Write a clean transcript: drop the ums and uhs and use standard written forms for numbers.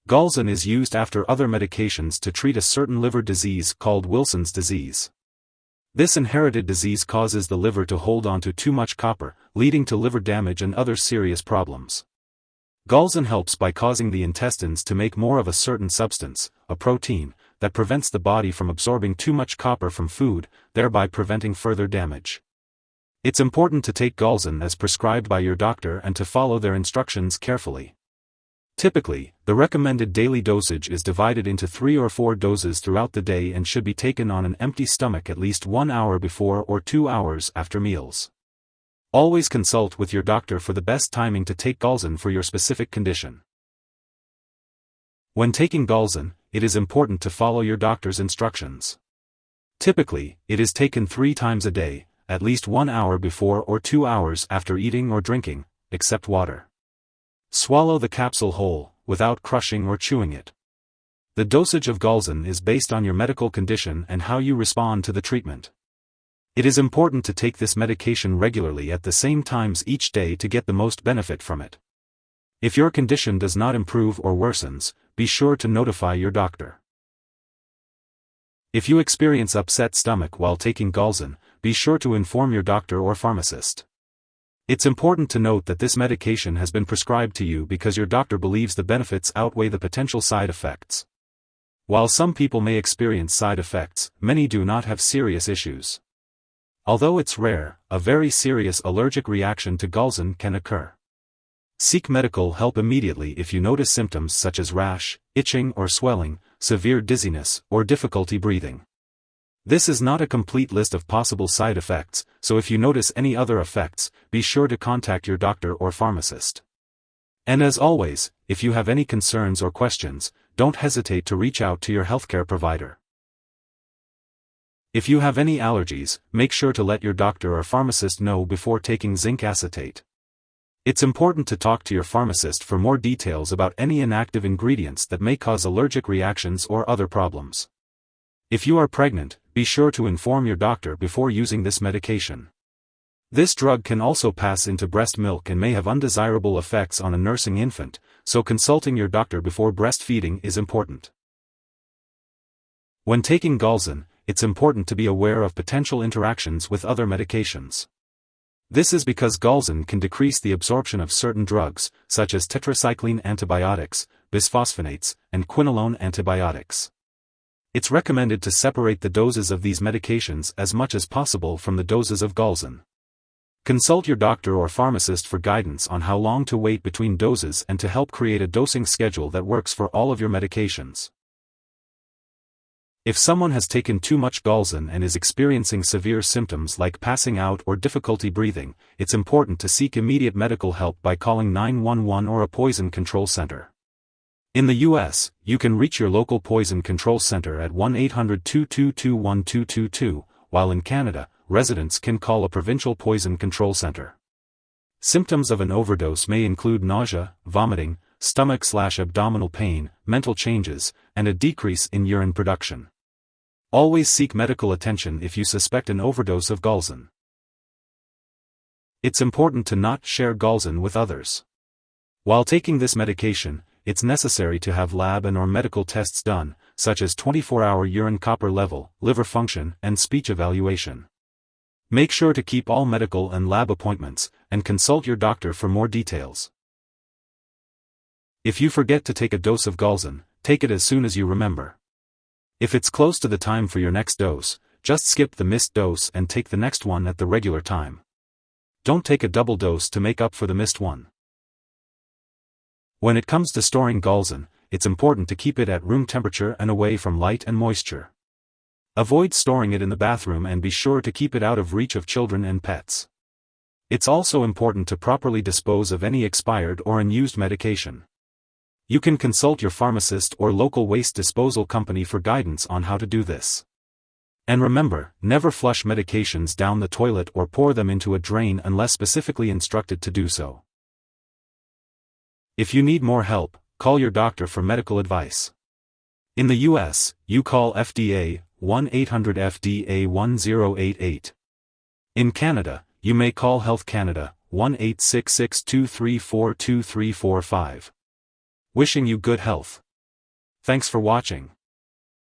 Galzin is used after other medications to treat a certain liver disease called Wilson's disease. This inherited disease causes the liver to hold on to too much copper, leading to liver damage and other serious problems. Galzin helps by causing the intestines to make more of a certain substance, a protein, that prevents the body from absorbing too much copper from food, thereby preventing further damage. It's important to take Galzin as prescribed by your doctor and to follow their instructions carefully. Typically, the recommended daily dosage is divided into 3 or 4 doses throughout the day and should be taken on an empty stomach at least 1 hour before or 2 hours after meals. Always consult with your doctor for the best timing to take Galzin for your specific condition. When taking Galzin, it is important to follow your doctor's instructions. Typically, it is taken 3 times a day, at least 1 hour before or 2 hours after eating or drinking, except water. Swallow the capsule whole, without crushing or chewing it. The dosage of Galzin is based on your medical condition and how you respond to the treatment. It is important to take this medication regularly at the same times each day to get the most benefit from it. If your condition does not improve or worsens, be sure to notify your doctor. If you experience upset stomach while taking Galzin, be sure to inform your doctor or pharmacist. It's important to note that this medication has been prescribed to you because your doctor believes the benefits outweigh the potential side effects. While some people may experience side effects, many do not have serious issues. Although it's rare, a very serious allergic reaction to Galzin can occur. Seek medical help immediately if you notice symptoms such as rash, itching or swelling, severe dizziness, or difficulty breathing. This is not a complete list of possible side effects, so if you notice any other effects, be sure to contact your doctor or pharmacist. And as always, if you have any concerns or questions, don't hesitate to reach out to your healthcare provider. If you have any allergies, make sure to let your doctor or pharmacist know before taking zinc acetate. It's important to talk to your pharmacist for more details about any inactive ingredients that may cause allergic reactions or other problems. If you are pregnant, be sure to inform your doctor before using this medication. This drug can also pass into breast milk and may have undesirable effects on a nursing infant, so consulting your doctor before breastfeeding is important. When taking Galzin, it's important to be aware of potential interactions with other medications. This is because Galzin can decrease the absorption of certain drugs, such as tetracycline antibiotics, bisphosphonates, and quinolone antibiotics. It's recommended to separate the doses of these medications as much as possible from the doses of Galzin. Consult your doctor or pharmacist for guidance on how long to wait between doses and to help create a dosing schedule that works for all of your medications. If someone has taken too much Galzin and is experiencing severe symptoms like passing out or difficulty breathing, it's important to seek immediate medical help by calling 911 or a poison control center. In the U.S., you can reach your local poison control center at 1-800-222-1222, while in Canada, residents can call a provincial poison control center. Symptoms of an overdose may include nausea, vomiting, stomach/abdominal pain, mental changes, and a decrease in urine production. Always seek medical attention if you suspect an overdose of Galzin. It's important to not share Galzin with others. While taking this medication, it's necessary to have lab and/or medical tests done, such as 24-hour urine copper level, liver function, and speech evaluation. Make sure to keep all medical and lab appointments, and consult your doctor for more details. If you forget to take a dose of Galzin, take it as soon as you remember. If it's close to the time for your next dose, just skip the missed dose and take the next one at the regular time. Don't take a double dose to make up for the missed one. When it comes to storing Galzin, it's important to keep it at room temperature and away from light and moisture. Avoid storing it in the bathroom and be sure to keep it out of reach of children and pets. It's also important to properly dispose of any expired or unused medication. You can consult your pharmacist or local waste disposal company for guidance on how to do this. And remember, never flush medications down the toilet or pour them into a drain unless specifically instructed to do so. If you need more help, call your doctor for medical advice. In the U.S., you call FDA, 1-800-FDA-1088. In Canada, you may call Health Canada, 1-866-234-2345. Wishing you good health. Thanks for watching.